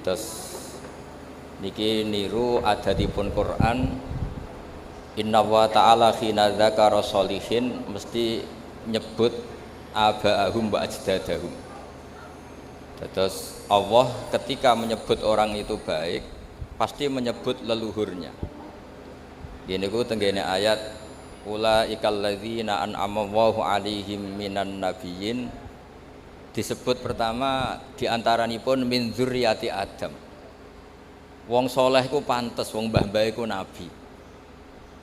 Dados niki niru adatipun Quran, inna wa ta'ala khina dzakara sholihin mesti nyebut aba'ahum wa ajdadahum. Dados Allah ketika menyebut orang itu baik pasti menyebut leluhurnya. Gini ku tenggene ayat ulaikal ladzina an'ama Allahu 'alaihim minan nabiyyin, disebut pertama diantaranipun min dzurriyyati Adam. Wong soleh ku pantes, wong mbah-mbah ku nabi.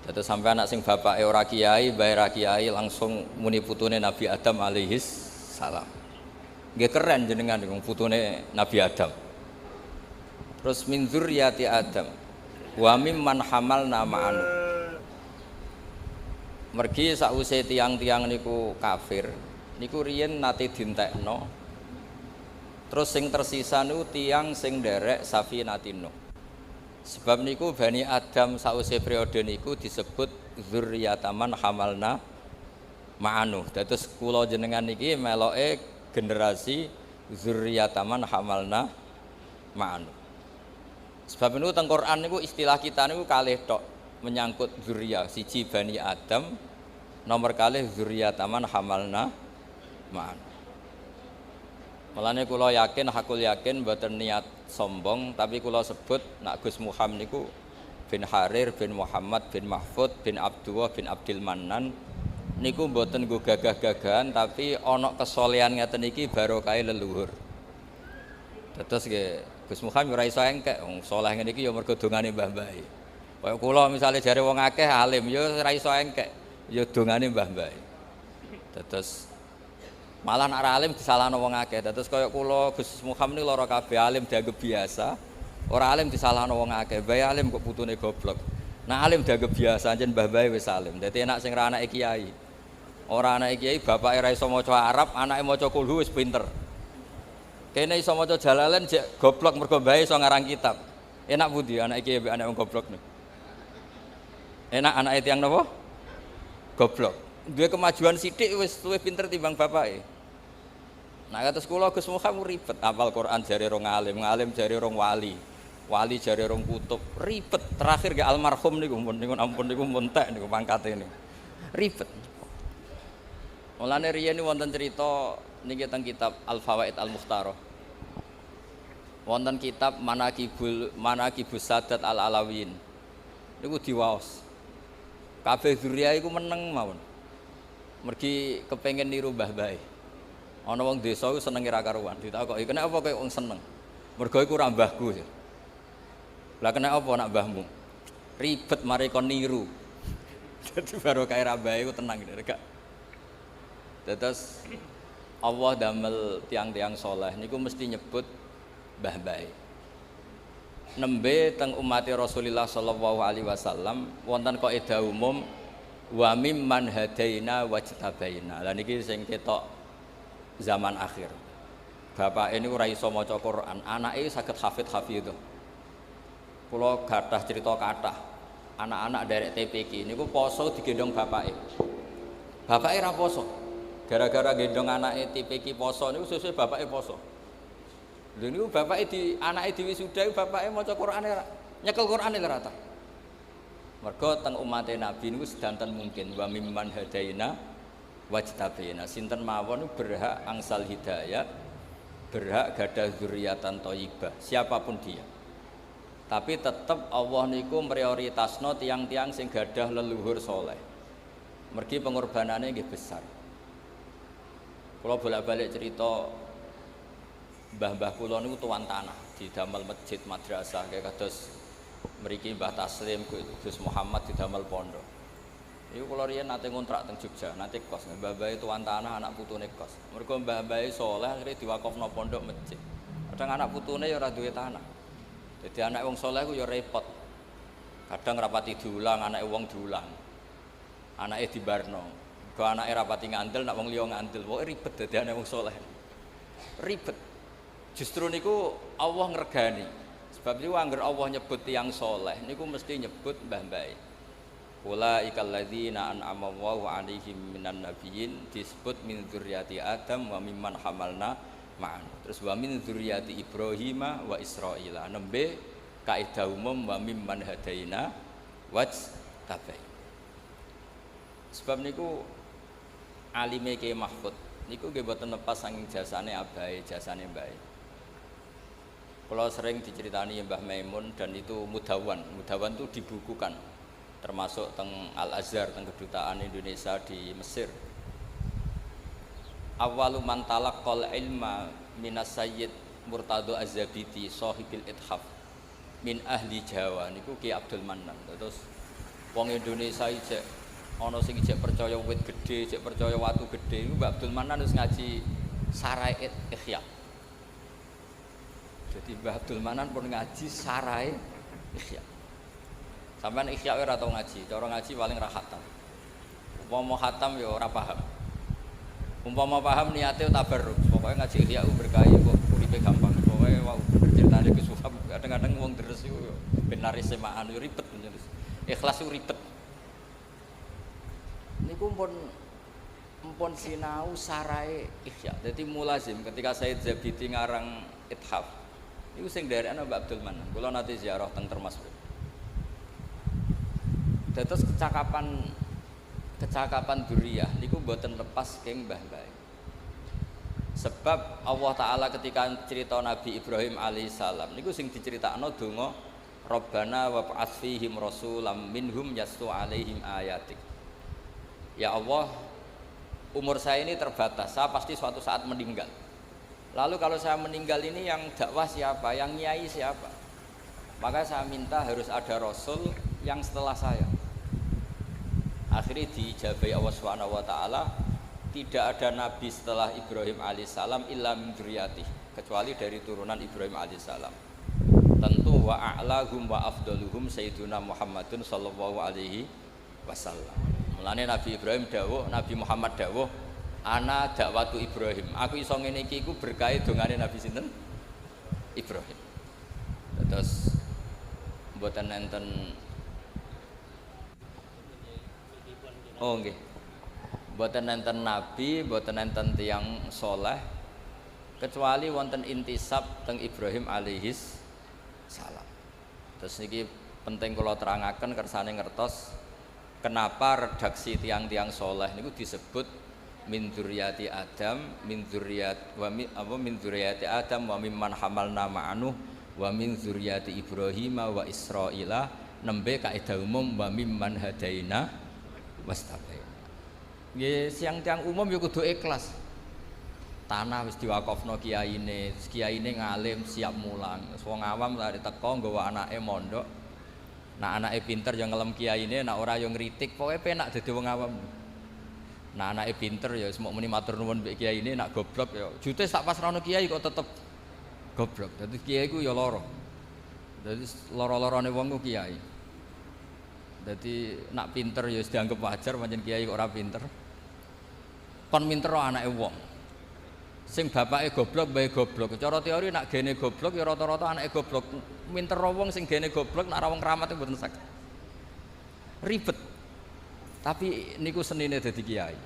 Dados sampai anak sing bapake ora kiai, mbahe ra kiai langsung muni putune Nabi Adam alaihis salam. Nggih keren jenengan wong putune Nabi Adam. Terus min dzurriyyati Adam wa mimman hamalna ma'an. Mergi sakwise tiang-tiang niku kafir, niku riyen nate dintekno. Terus sing tersisa niku tiang sing nderek Safinatin Nuh. Sebab niku Bani Adam sakwise periode niku disebut dzurriyyataman hamalna ma'anu. Dados kula jenengan niki meloke generasi dzurriyyataman hamalna ma'anu. Sebab niku teng Quran niku istilah kita niku kalih tok menyangkut dzurriyyah, siji Bani Adam, nomor kalih dzurriyyataman hamalna ma'anu. Mulane kula yakin, hakul yakin mboten niat sombong, tapi kula sebut nak Gus Muhammad niku bin Harir bin Muhammad bin Mahfud bin Abdullah bin Abdul Mannan niku mboten nggo gagah-gagahan, tapi ana kesolehan ngeten iki barokah leluhur. Terus nggih Gus Muhammad ora iso engkek, wong saleh ngene iki ya mergo dongane mbah-mbahe. Kaya kula misale jare wong akeh alim ya ora iso engkek, ya dongane mbah-mbahe. Terus malah nak alim disalahno wong akeh. Terus kaya kula Gus Muhammad niku lara kabeh, alim dianggep biasa, ora alim disalahno wong akeh. Bae alim kok putune goblok. Nah alim dianggep biasa, anjen mbah-mbahe wis alim. Dadi enak sing ra anake kiai. Ora anake kiai bapake ra iso maca Arab, anake maca kulhu wis pinter. Kene iso maca Jalalain jek goblok mergo mbahe iso ngarang kitab. Enak pundi anake kiai mbek anake wong goblok niku? Enak anake tiyang napa? Goblok. Duwe kemajuan sithik wis luwih pinter timbang bapake. Nah kados kula Gus Muhammad ribet hafal Quran jare rong alim, ngalim jare rong wali. Wali jare rong kutub, ribet. Terakhir ge almarhum niku ampun niku montek niku pangkate niku. Ribet. Mulane riyen wonten crita niki teng kitab Al-Fawaid Al-Mukhtarah. Wonten kitab Manaqibus Sadat Al-Alawiyyin. Niku diwaos. Kabeh dzurriyah iku meneng mawon. Mergi kepengin niru mbah-mbahe. Ana wong desa iku seneng ira karuan, ditakoki, "Kenapa kowe wong seneng?" "Mergo iku ora mbahku." "Lah kenapa nak mbahmu?" "Ribet mari kon niru." Dadi baru kae ra mbahe iku tenang gak. Terus Allah damel tiang-tiang soleh niku mesti nyebut mbah-mbahe. Nembe teng umat Rasulullah sallallahu alaihi wasallam wonten kaidah umum wa mimman hadaina wajtabaina. Lah niki sing ketok zaman akhir. Bapak ini ora iso maca Quran, anake saged hafidh. Kula gadah cerita kathah. Anak-anak derek TPQ niku poso digendong bapake. Bapake ra poso. Gara-gara gendong anake TPQ poso niku sesuk bapake poso. Lha niku bapake anake diwisuda bapake maca Qur'ane ra. Nyekel Qur'ane ora ta. Mergo teng umat Nabi niku sedanten mungkin wa mimman hadaina wajtabina, sinten mawon berhak angsal hidayah, berhak gadah dzurriatan thayyibah, siapapun dia. Tapi tetap Allah niku prioritasno tiang-tiang sing gadah leluhur soleh. Mergi pengorbanane nggih besar. Kula bolak-balik cerita mbah-mbah kula niku tuan tanah didamel masjid madrasah kaya kados mriki Mbah Taslim Gus Muhammad didamel pondok. Iku kula riyen nate ngontrak teng Jogja, nate kos. Mbah-mbah tuan tanah anak putune kos. Mergo mbah-mbah saleh akhire diwakofno pondok masjid. Kadang anak putune ya ora duwe tanah. Dadi anak wong saleh ku ya repot. Kadang rapati diulang, anake wong diulang. Anake dibarno. Mergo anake rapati ngandel, nak wong liya ngandel. Pokoke ribet dadi anak wong saleh. Ribet. Justru niku Allah ngregani. Sebab niku angger Allah nyebut tiyang saleh niku mesti nyebut mbah-mbahe. Ulaikal ladzina an'ama Allahu 'alaihim minan nabiyyin, disebut min dzurriyyati Adam wa mimman hamalna ma'an. Terus wa min dzurriyyati Ibrahim wa Israila. Nembe kaidah umum wa mimman hadaina wajtabai. Sebab niku alime Kiai Mahfud niku nggih boten lepas saking jasane abahe, jasane mbae. Kalau sering diceritani Mbah Maimun dan itu mudawan itu dibukukan, termasuk teng Al Azhar, teng kedutaan Indonesia di Mesir. Awalu man talaqqal ilma minas Sayyid Murtado Az-Zabidi sahibil ithaf min ahli Jawa niku Ki Abdul Manan. Terus wong Indonesia ijek ana sing ijek percaya wit gedhe, ijek percaya watu gedhe, iku Mbah Abdul Manan wis ngaji Sarai Ihya. Jadi Mbah Abdul Manan pun ngaji Sarai Ihya. Sampeyan Ihya ora tau ngaji, cara ngaji paling ra khatam. Umpama khatam ya ora paham. Umpama paham niate tabarruk. Pokoke ngaji Ihya berkah kok uripe gampang. Pokoke wau ceritane Gus Wahab kadang-kadang wong deres iku yo ben laris semaan yo ribet terus. Ikhlas yo ribet. Niku pun sinau Sarai Ihya. Dadi mulazim ketika Said Zabidi ngarang Ithaf. Iku sing nderekno Mbak Abdul Manan. Kula nate ziarah teng Termasuk. Dados kecakapan dzurriyah niku mboten lepas keng mbah-mbah. Sebab Allah Taala ketika cerita Nabi Ibrahim alaihissalam niku sing diceritakno donga Rabbana wa ba'ats fihim rasulam minhum yaslu alaihim ayatik. Ya Allah, umur saya ini terbatas, saya pasti suatu saat meninggal. Lalu kalau saya meninggal ini yang dakwah siapa, yang nyai siapa? Maka saya minta harus ada rasul yang setelah saya. Akhirnya dijabai Allah Subhanahu wa taala, tidak ada nabi setelah Ibrahim alaihissalam illa min dzurriyyatihi, kecuali dari turunan Ibrahim alaihissalam. Tentu wa a'lahum wa afdaluhum sayyiduna Muhammadun sallallahu alaihi wasallam. Mulane Nabi Ibrahim dawuh, Nabi Muhammad dawuh, ana dakwatu Ibrahim. Aku iso ngene iki iku berkah dongane Nabi sinten? Ibrahim. Terus mboten enten. Oh nggih. Mboten enten nabi, mboten enten tiyang saleh kecuali wonten intisab teng Ibrahim alaihis salam. Terus niki penting kula terangaken kersane ngertos kenapa redaksi tiang-tiang saleh niku disebut min dzurriyyati Adam, min dzurriyyati Adam wa mimman hamalna ma'anuh wa min dzurriyyati Ibrahim wa Israila, nembe kaidah umum wa mimman hadaina wastabaina. Nggih, tiang umum ya kudu ikhlas. Tanah wis diwakofno kiyaine ngalim siap mulang. Wong awam lari teko nggawa anake mondok. Nak anake pinter ya ngelem kiyaine, nak ora ya ngritik, pokoke penak dadi wong awam. Nah anake pinter ya semok muni matur nuwun mbek kiai ini, nak goblok ya jute sak pas rono kiai kok tetep goblok. Dadi kiai ku ya lara. Dadi lara-larane wong ku kiai. Dadi nak pinter ya wis dianggep wajar, pancen kiai kok ora pinter. Kon minter anake wong. Sing bapake goblok bae goblok. Cara teori nak gene goblok ya rata-rata anake goblok. Minter wong sing gene goblok nak ora wong keramat mboten saged. Ribet. Tapi niku senine dadi kiai.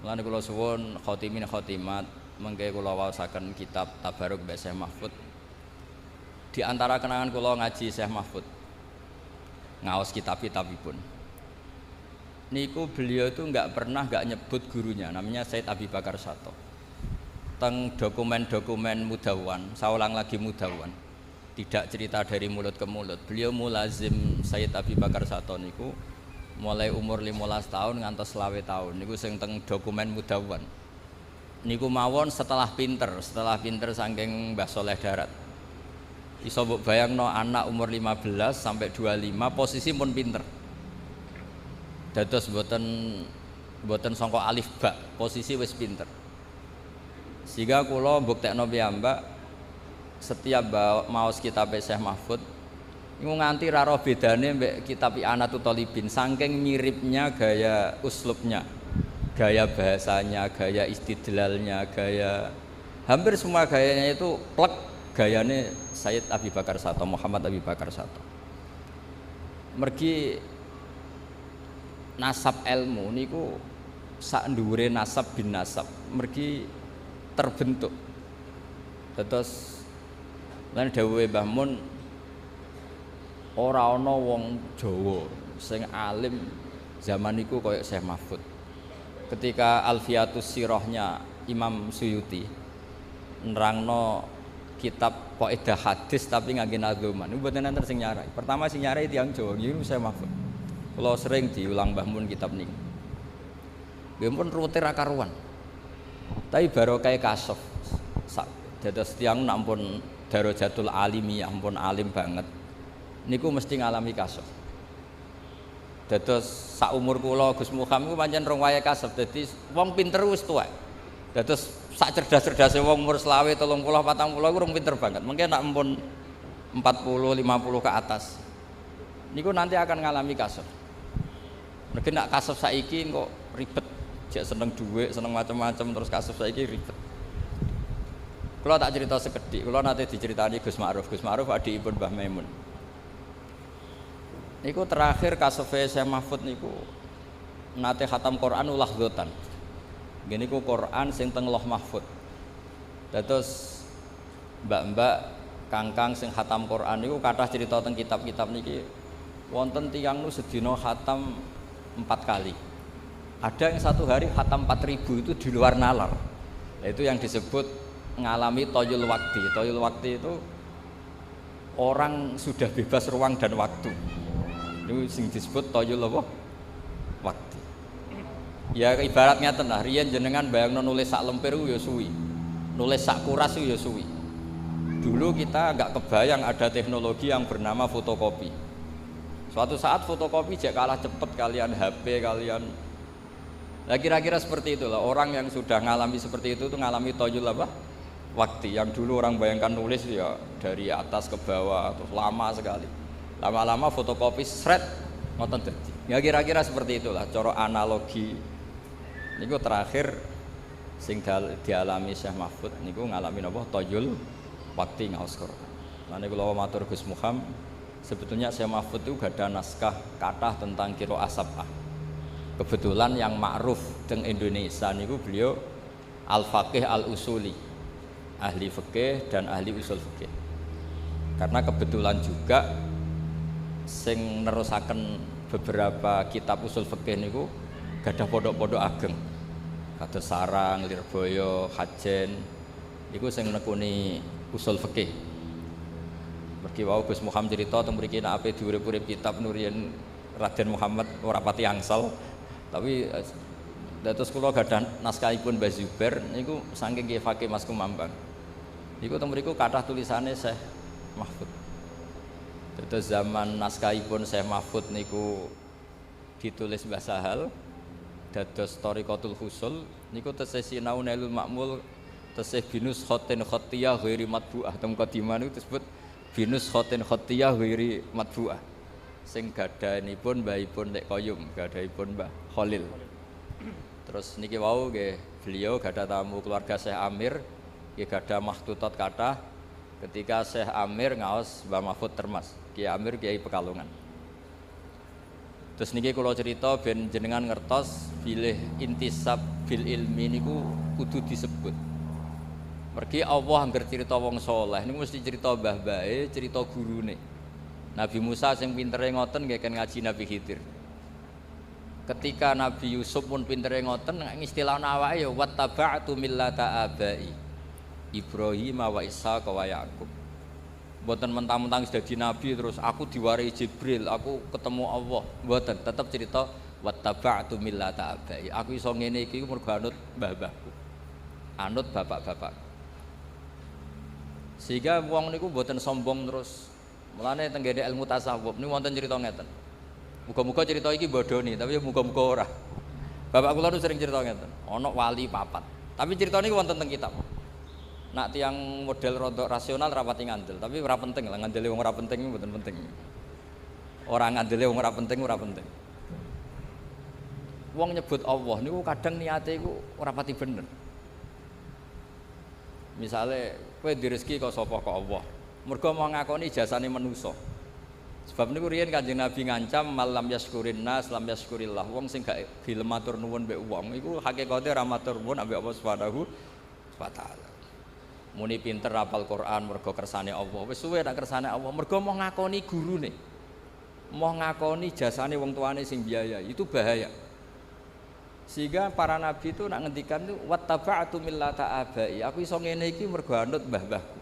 Mulane kula suwun khotimin khotimat mengke kula waosaken kitab Tabarruk mbek Syekh Mahfud. Di antara kenangan kula ngaji Syekh Mahfud. Ngaos kitab-kitabipun. Niku beliau itu enggak nyebut gurunya, namanya Said Abi Bakar Sato. Teng dokumen-dokumen Mudawwan, saya ulang lagi Mudawwan. Tidak cerita dari mulut ke mulut. Beliau mulazim Said Abi Bakar Sato niku mulai umur 15 tahun ngantos 20 tahun niku sing teng dokumen Mudawwan. Niku mawon setelah pinter saking Mbah Soleh Darat. Iso mbok bayangno anak umur 15 sampai 25 posisi pun pinter. Dados mboten sangka alif ba, posisi wis pinter. Sehingga kula mbuktekno piyambak setiap maos kitab Syekh Mahfud iku nganti ra roh bedane mbek kitab I'anatul Thalibin, saking miripnya gaya uslubnya, gaya bahasanya, gaya istidlalnya, gaya hampir semua gayanya itu plek gayane Sayyid Abi Bakar Sato, Muhammad Abi Bakar Sato. Mergi nasab ilmu niku sak dhuwure nasab bin nasab. Mergi terbentuk. Terus lan dawuhe Mbah Mun ora ana wong Jawa sing alim zaman iku koyo Syekh Mahfud. Ketika Alfiatus Sirahnya Imam Suyuti nerangno kitab kaidah hadis tapi ngangge nadzuman. Niku mboten enten sing nyarai. Pertama sing nyarai tiyang Jawa niku Syekh Mahfud. Kula sering diulang Mbah Mun kitab niku. Nggih pun rute ra karuan. Tapi barokah kasuf. Dados tiyang nampun darajatul alimiyah, ampun alim banget. Niku mesti ngalami kasuf. Dados sak umur kula Gus Muham iku pancen rong wayahe kasuf. Dadi wong pinter wis tuwek. Dados sak cerdas-cerdase wong umur 20, 30, 40 iku rong pinter banget. Mungkin nak ampun 40, 50 ke atas. Niku nanti akan ngalami kasuf. Mungkin nak kasuf saiki kok ribet. Jek seneng dhuwit, seneng macam-macam terus kasuf saiki ribet. Kula tak cerita sekedhik, kula nate diceritani Gus Ma'ruf. Gus Ma'ruf adikipun Mbah Maimun. Niku terakhir kasufe Syekh Mahfud niku nate khatam Quran ulah dzotan. Nggih niku Quran sing teng Lauh Mahfud. Dados mbak-mbak kangkang sing khatam Quran niku kathah cerita teng kitab-kitab niki wonten tiyang nu sedina khatam 4 kali. Ada yang satu hari khatam 4000 itu di luar nalar. Itu yang disebut mengalami toyul wakti. Toyul wakti itu orang sudah bebas ruang dan waktu. Itu sing disebut toyul apa? Wakti. Ya ibaratnya tenah. Riyen jenengan bayangno nulis sak lemper ya suwi. Nulis sak kuras ya suwi. Dulu kita nggak kebayang ada teknologi yang bernama fotokopi. Suatu saat fotokopi jek kalah cepet kalian HP kalian. Nah kira-kira seperti itulah orang yang sudah ngalami seperti itu tuh ngalami toyul apa? Waktu yang dulu orang bayangkan nulis ya dari atas ke bawah terus lama sekali. Lama-lama fotokopi seret ngoten dadi. Ya kira-kira seperti itulah cara analogi. Niku terakhir sing dialami Syekh Mahfud niku ngalami napa toyul waktu ngaos Quran. Lan niku kula matur Gus Muham sebetulnya Syekh Mahfud itu gak ada naskah kathah tentang qiraah sab'ah. Kebetulan yang ma'ruf teng Indonesia niku beliau al-faqih al-usuli, ahli fikih dan ahli usul fikih. Karena kebetulan juga sing nerusaken beberapa kitab usul fikih niku gadah pondok-pondok ageng. Kados Sarang, Lirboyo, Hajen niku sing nekuni usul fikih. Mergi wau Gus Muham cerita teng mriki nek ape diurip-urip kitab Nurien Raden Muhammad ora pati angsal. Tapi dados kula gadah naskahipun Mbah Zubair niku saking nggih fakih Mas Kumambang. Niku teng mriku kathah tulisane Syekh Mahfud. Dados zaman naskahipun Syekh Mahfud niku ditulis Mbah Sahal dados Thariqatul Husul niku tesih sinau Nailul Ma'mul tesih binus khotin khottiyah ghairi matbu'ah. Teng Qadimah niku disebut binus khotin khottiyah ghairi matbu'ah. Sing gadhanipun mbahipun Nek Koyum, gadhanipun Mbah Khalil. Terus niki wau nggih beliau gadah tamu keluarga Syekh Amir, nggih gadah makhtutat kathah ketika Syekh Amir ngaos Mbah Mahfud Termas, Kiai Amir Kiai Pekalongan. Terus niki kula cerita ben jenengan ngertos bilih intisab bil ilmi niku kudu disebut. Mergi Allah angger cerita wong saleh niku mesti cerita mbah-mbahe, cerita gurune. Nabi Musa sing pintere ngoten nggih kan ngaji Nabi Khidir. Ketika Nabi Yusuf pun pintere ngoten ngistilahna awake ya wattaba'tu millata abai Ibrahim wa Ishaq wa Yaqub. Mboten mentang-mentang dadi nabi terus aku diwarai Jibril, aku ketemu Allah. Mboten, tetep cerita wattaba'tu millata abai. Aku iso ngene iki mergo anut mbah-mbahku. Anut bapak-bapak. Sehingga wong niku mboten sombong terus. Mulane teng gene ilmu tasawuf niku wonten cerita ngeten. Muga-muga cerita iki bodoni, tapi muga-muga ora. Bapak kula nu sering cerita ngeten. Ana wali papat. Tapi cerita niku wonten teng kitab. Nak tiyang model rodok rasional rapati ngandel, tapi ora penting lah ngandele wong ora penting mboten penting. Ora ngandele wong ora penting ora penting. Wong nyebut Allah niku kadang niate iku ora pati bener. Misale kowe direzeki kok sapa kok Allah. Mergo mau ngakoni jasane manusa. Sebab niku riyen Kanjeng Nabi ngancam malam yaskurin nas lam yaskurillah. Wong sing gak gelem matur nuwun mbek wong iku hakikate ora matur nuwun ambek Allah Subhanahu wa taala. Muni pinter hafal Quran mergo kersane Allah. Wis suwe nak kersane Allah mergo mau ngakoni gurune. Mau ngakoni jasane wong tuane sing biaya, itu bahaya. Sehingga para nabi itu nak ngendikan itu wattaba'tu millata abai. Aku iso ngene iki mergo anut mbah-mbahku.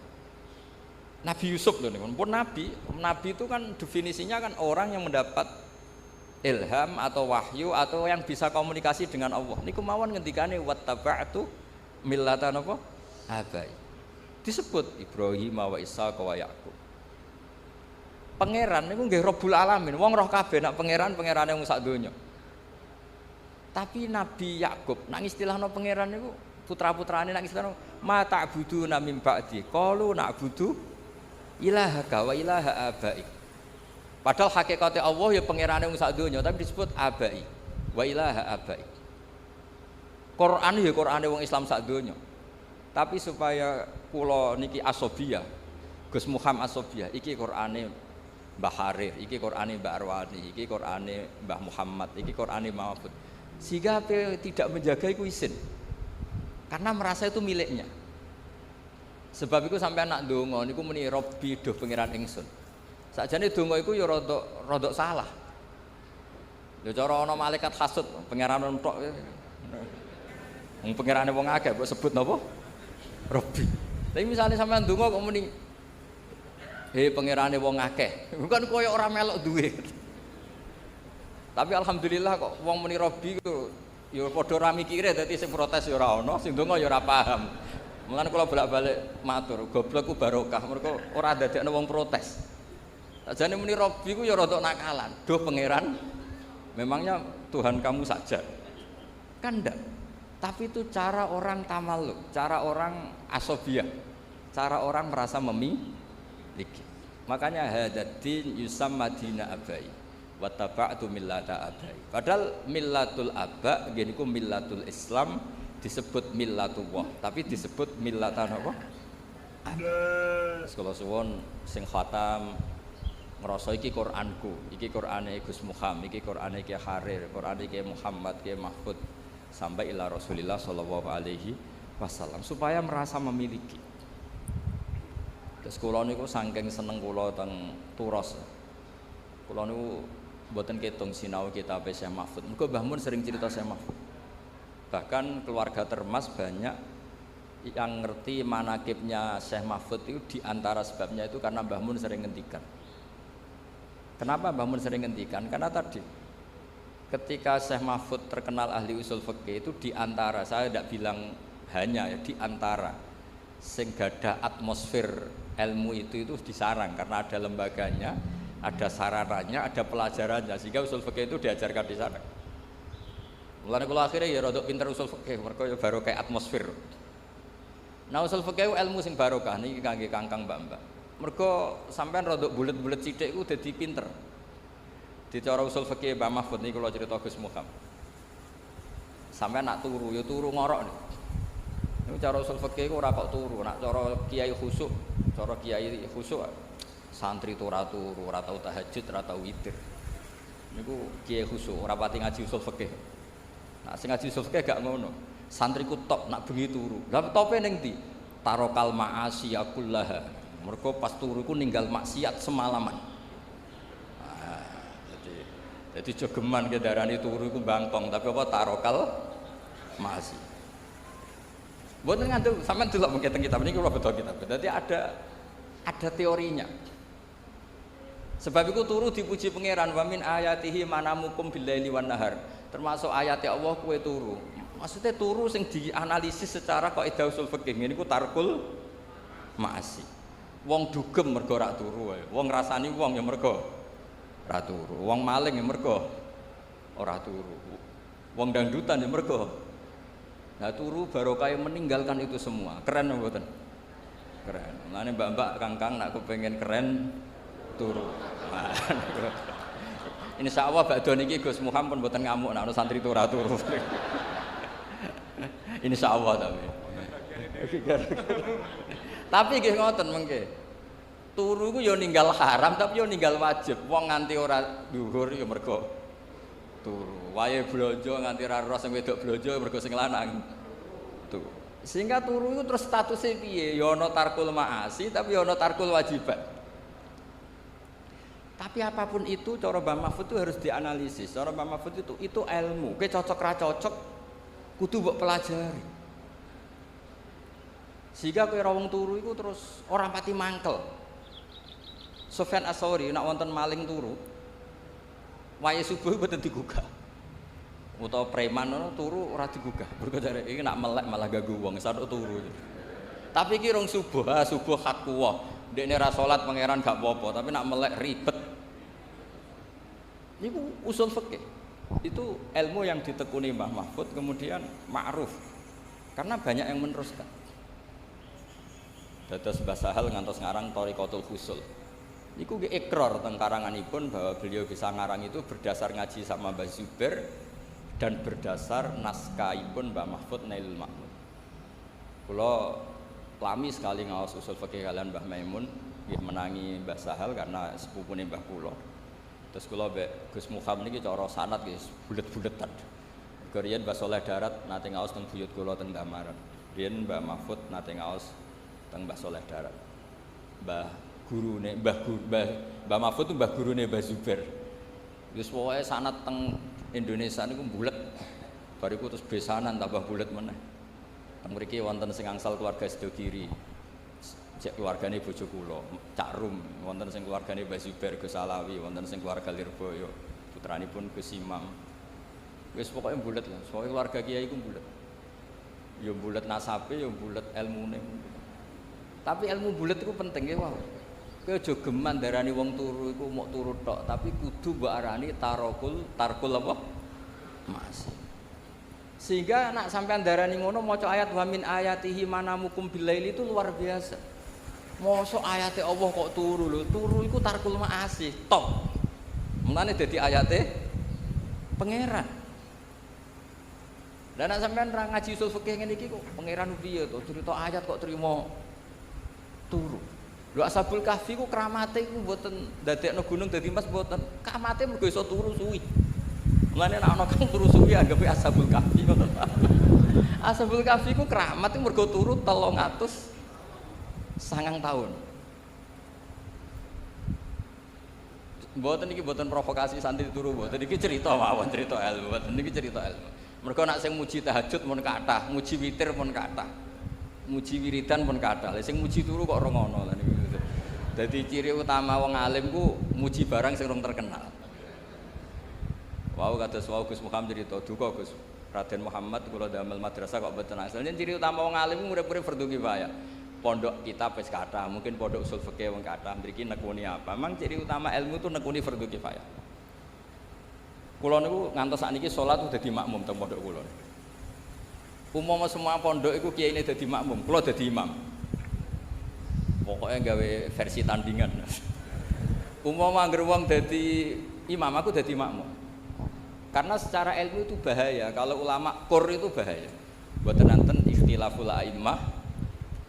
Nabi Yusuf loh nih, pun nabi. Nabi itu kan definisinya kan orang yang mendapat ilham atau wahyu atau yang bisa komunikasi dengan Allah. Niku mawon ngendikane wattaba'tu millata napa? Abai. Disebut Ibrahim wa Ishaq wa Yaqub. Pangeran niku nggih Rabbul Alamin. Wong roh kabeh nak pangerane wong sak donya. Tapi Nabi Yakub nak istilahno pangeran niku putra-putrane nak istilahno ma ta'buduna min ba'di. Qalu na'budu ilahaka wa ilaha abaik. Padahal hakikate Allah ya pangerane wong sak donya tapi disebut abai wa ilaha abaik. Quran ya Qurane wong Islam sak donya. Tapi supaya kula niki asobiyah, Gus Muhammad asobiyah, iki Qurane Mbah Harif, iki Qurane Mbah Arwani, iki Qurane Mbah Muhammad, iki Qurane Mahfud. Sehingga tidak menjaga itu isin. Karena merasa itu miliknya. Sebab itu sampai anak donga niku muni Robbi duh pangeran ingsun. Sakjane donga iku ya rodok salah. Lha cara ana malaikat hasud pangeran entuk. Wong pangerane wong akeh kok sebut napa? Robbi. Tapi misalnya sampean donga kok muni pangerane wong akeh. Bukan koyo ora melok duwe. Tapi alhamdulillah kok wong muni Robbi ku ya padha ra mikire dadi sing protes ya ora ana, sing donga ya ora paham. Mulane kula bolak-balik matur, goblok ku barokah mergo ora dadekno wong protes. Sajane muni Robbi ku ya rada nakalan. Duh pangeran, memangnya Tuhan kamu saja. Kan ndak. Tapi itu cara orang tamaluk, cara orang asobiyah, cara orang merasa memiliki. Makanya hadatin yusamma dina abai wattaba'tu millata abai. Padahal millatul aba ngene iku millatul Islam disebut millatullah, tapi disebut millatan apa? Sekolah suwon sing khatam ngrasa iki Quranku, iki Qurane Gus Muhammad, iki Qurane Ki Harir, Qurane Ki Muhammad, Ki Mahfud sampai ila Rasulillah sallallahu alaihi wasallam supaya merasa memiliki. Terus kula niku saking seneng kula teng Turos. Kula niku mboten ketung sinau kitab Syekh Mahfud. Mergo Mbah Mun sering cerita Syekh Mahfud. Bahkan keluarga Termas banyak yang ngerti manakibnya Syekh Mahfud itu diantara sebabnya itu karena Mbah Mun sering ngendikan. Kenapa Mbah Mun sering ngendikan? Karena tadi ketika Syekh Mahfud terkenal ahli usul fikih itu diantara, saya tidak bilang hanya ya, diantara sing gadah atmosfer ilmu itu di sarang karena ada lembaganya, ada sarananya, ada pelajarannya sehingga usul fikih itu diajarkan di sana. Mulane kula akhirnya ya rodok pinter usul fikih mergo ya barokah atmosfer. Nah usul fikih ilmu sing barokah niki kangge kangkang mbak-mbak. Mergo sampean rodok bulet-bulet sithik iku dadi pinter. Di cara usul fikih Mbah Mahfud niku kula cerita Gus Muhammad. Sampeyan nak turu ya turu ngorok nih. Niku cara usul fikih ora kok turu, nak cara kiai khusuk, santri itu ora turu, ora tau tahajud, ora tau witir. Niku kiai khusuk, ora pati ngaji usul fikih. Nak sing ngaji usul fikih gak ngono. Santriku top nak bengi turu. Lah tope ning ndi? Tarokal ma'asi kullaha. Mergo pas turu iku ninggal maksiat semalaman. Jadi jogeman ke darani turu iku bangkong, tapi apa tarokal masih. Mboten ngandel sampean delok mengke teng kitab niki kula beto kitab. Dadi ada teorinya. Sebab itu turu dipuji pangeran wa min ayatihi manamukum billaili wan nahar. Termasuk ayat Allah kowe turu. Maksudnya turu sing dianalisis secara kaidah usul fikih niku tarkul maasi. Wong dugem mergo ora turu wae. Wong ngrasani wong ya mergo ora turu, wong maling ya mergo ora turu, wong dangdutan ya mergo. Nah turu barokah meninggalkan itu semua. Keren mboten? Keren. Mulane mbak-mbak kangkang nak kepengin keren turu. Insyaallah badhe niki Gus Muhammad pun mboten ngamuk nek ana santri ora turu. Insyaallah tapi. Tapi nggih ngoten mengke. Turu ku ya ninggal haram tapi ya ninggal wajib. Wong nganti ora dhuwur ya mergo turu. Wae blonjo nganti ra roh sing wedok blonjo mergo sing lanang. Tuh. Sehingga turu itu terus statusnya piye? Ya ana tarkul ma'asi tapi ya ana tarkul wajibat. Tapi apapun itu cara Mbah Mahfud itu harus dianalisis. Cara Mbah Mahfud itu ilmu. Kowe cocok ra cocok kudu mbok pelajari. Sehingga kowe ra wong turu iku terus ora pati mangkel. Sufyan Ats-Tsauri nek wonten maling turu, wayahe subuh mboten digugah. Utawa preman ngono turu ora digugah. Mergo jare iki nak melek malah ganggu wong, sadok turu. Tapi iki rong subuh, subuh hak kuwah. Dekne ra salat pangeran gak apa-apa, tapi nak melek ribet. Niku usul fikih. Itu ilmu yang ditekuni Mbah Mahfud kemudian ma'ruf. Karena banyak yang meneruskan. Dados Mbah Sahal ngantos ngarang Thariqatul Fusul. Niku nggih ikrar teng karanganipun bahwa beliau bisa ngarang itu berdasar ngaji sama Mbah Zubair dan berdasar naskahipun Mbah Mahfud Nailul Ma'mud. Kula lami sekali ngaos usul fikih kalian Mbah Maimun, nggih menangi Mbah Sahal karena sepupune Mbah kula. Terus kula mbek Gus Muham niki cara sanad nggih bulet-buletan. Riyen Mbah Saleh Darat nate ngaos teng buyut kula teng Damaran. Riyen Mbah Mahfud nate ngaos teng Mbah Saleh Darat. Mbah Mahfud itu mbah gurune Mbah Zubair. Wis pokoke sanad teng Indonesia niku bulet. Bariku terus besanan tambah bulet meneh. Teng mriki wonten sing angsal keluarga Sedogiri. Cek keluargane bojo kula, Cak Rum, wonten sing keluargane Mbah Zubair Gus Alawi, wonten sing keluarga Lirboyo, putranipun Gus Imam. Wis pokoke bulet lah, soalnya keluarga kiai iku bulet. Ya bulet nasabe, ya bulet ilmune. Tapi ilmu bulet iku penting ya, wow. Kowe aja geman darani wong turu iku mok turu tok, tapi kudu mbok arani tarkul apa? Masih. Sehingga nak sampean darani ngono maca ayat wa min ayatihi manamukum bilaili itu luar biasa. Mosok ayate Allah kok turu lho, turu iku tarkul ma'asi, top. Mulane dadi ayate pangeran. Lah nek sampean ra ngaji usul fikih ngene iki kok pangeran piye to cerita ayat kok trimo turu. Lho Ashabul Kahfi ku kramate iku mboten ndadekno gunung dadi emas mboten. Kramate mergo iso turu suwi. Mulane nek ana kang turu suwi anggape Ashabul Kahfi ngoten. Ashabul Kahfi ku kramat iku mergo turu 309 tahun. Mboten iki mboten provokasi santri turu mboten iki cerita mawon cerita ilmu. Mboten iki cerita ilmu. Mergo nek sing muji tahajud mun kathah, muji witir mun kathah. Muji wiridan pun kathah. Lah sing muji turu kok ora ngono lha niku. Dadi ciri utama wong alim ku muji barang sing rong terkenal. Wau kados wau Gus Muhammad cerita duka Gus Raden Muhammad kula damel madrasah kok mboten asal. Ciri utama wong alim ku urip-urip fardhu kifayah. Pondok kitab wis kathah, mungkin pondok usul fikih wong kathah. Mriki nekuni apa? Memang ciri utama ilmu itu nekuni fardhu kifayah. Kula niku ngantos sakniki salat udah dadi makmum teng pondok kula. Umpama semua pondok iku kiyaine dadi makmum, kula dadi imam. Pokoknya gawe versi tandingan. Umpama anggere wong dadi imam, aku dadi makmum. Karena secara ilmu itu bahaya. Kalau ulama kur itu bahaya. Mboten nanten ikhtilaful a'immah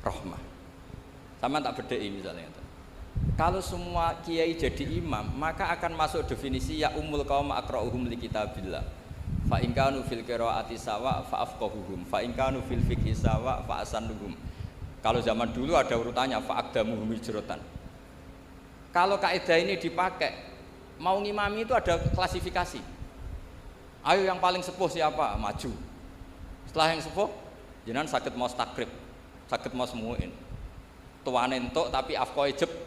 rahmah. Sama tak bedheki misalnya. Kalau semua kiai jadi imam, maka akan masuk definisi ya ummul qaum aqra'uhum li kitabillah. Fa in kanu fil qiraati sawa fa afqahuhum, fa in kanu fil fiqhi sawa fa asannuhum. Kalau zaman dulu ada urutannya fa aqdamuhum hijratan. Kalau kaidah ini dipakai, mau ngimami itu ada klasifikasi. Ayo yang paling sepuh siapa? Maju. Setelah yang sepuh, jenengan saged maos takrib, saged maos muin. Tuane entuk tapi afqahe jeblok.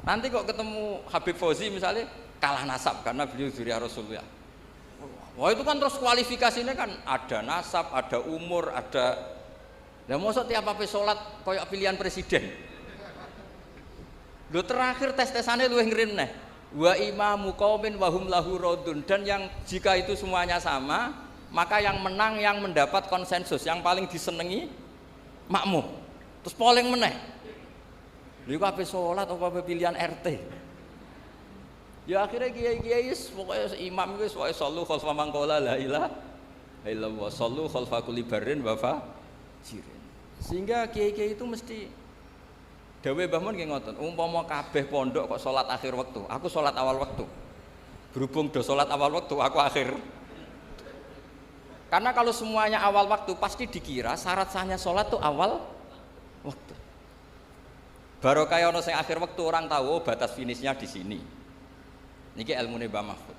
Nanti kok ketemu Habib Fauzi misalnya kalah nasab karena beliau dzurriyyah Rasulullah. Wah itu kan terus kualifikasinya kan ada nasab, ada umur, ada. Lah mosok tiap apa salat koyok pilihan presiden. Lho terakhir tes-tesane luwih ngren neh. Wa imamu qaumin wa hum lahu radun, dan yang jika itu semuanya sama, maka yang menang yang mendapat konsensus, yang paling disenengi makmum. Terus polling meneh. Lha kok ape salat apa pilihan RT? Ya akhirnya kiai-kiai pokoknya imam wis wae sallu khalfa man qala la ilaha illallah sallu khalfa kulli barrin wa fajirin. Sehingga kiai-kiai itu mesti dawe Mbah Mun nggih ngoten, umpama kabeh pondok kok salat akhir waktu, aku salat awal waktu. Berhubung do salat awal waktu, aku akhir. Karena kalau semuanya awal waktu pasti dikira syarat sahnya sholat tuh awal waktu. Baru kayak ono sing akhir waktu orang tahu oh, batas finishnya di sini. Niki ilmune Mbah Mahfud.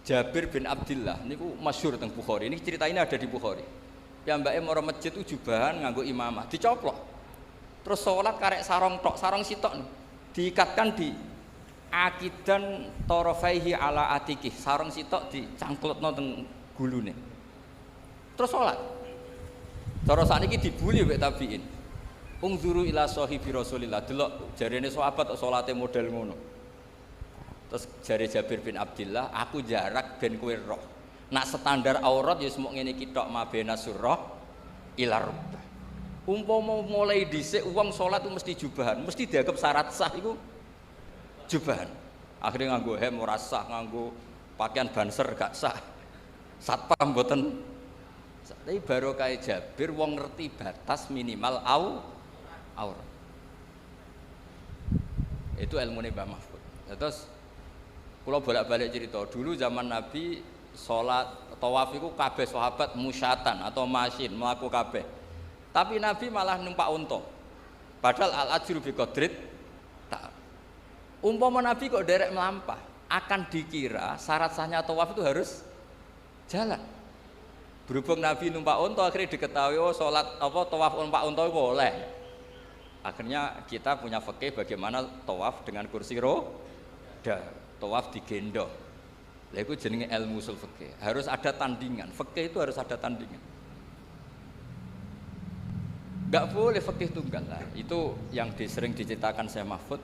Jabir bin Abdullah niku masyhur teng Bukhari. Ini cerita ini ada di Bukhari. Piyambake mara masjid itu jubahan nganggo imamah, dicoplok. Terus sholat karek sarong tok, sarong sitok nih. Diikatkan di akidan torofaihi ala atiki, sarong sitok dicangklutno teng gulune. Terus sholat. Cara sakniki dibuli mbek tabiin. Ungzuru ila sahibi Rasulillah, delok jarene sahabat salate model ngono. Terus jare Jabir bin Abdullah, aku jarak ben kowe roh. Nak standar aurat ya semuk ngene iki tok mabena surah ila rukbah. Umpama mulai dhisik wong salat itu mesti jubahan, mesti dianggap syarat sah iku jubahan. Akhirnya nganggo hem ora sah, nganggo pakaian banser gak sah. Satpam mboten. Tapi barokah Jabir wong ngerti batas minimal aurat. Itu ilmune Mbah Mahfud. Terus kula bolak-balik cerita, dulu zaman Nabi salat tawaf iku kabeh sahabat musyatan atau masin mlaku kabeh. Tapi Nabi malah numpak unta. Padahal al-ajru bi qadrit tak. Umpama Nabi kok derek melampah, akan dikira syarat sahnya tawaf itu harus jalan. Berhubung Nabi numpak unta akhirnya diketahui oh salat apa tawaf numpak unta boleh. Akhirnya kita punya fikih bagaimana tawaf dengan kursi roda, tawaf digendong. Lah iku jenenge ilmu usul fikih. Harus ada tandingan. Fikih itu harus ada tandingan. Enggak boleh fikih tunggal lah. Itu yang sering diceritakan Syekh Mahfud.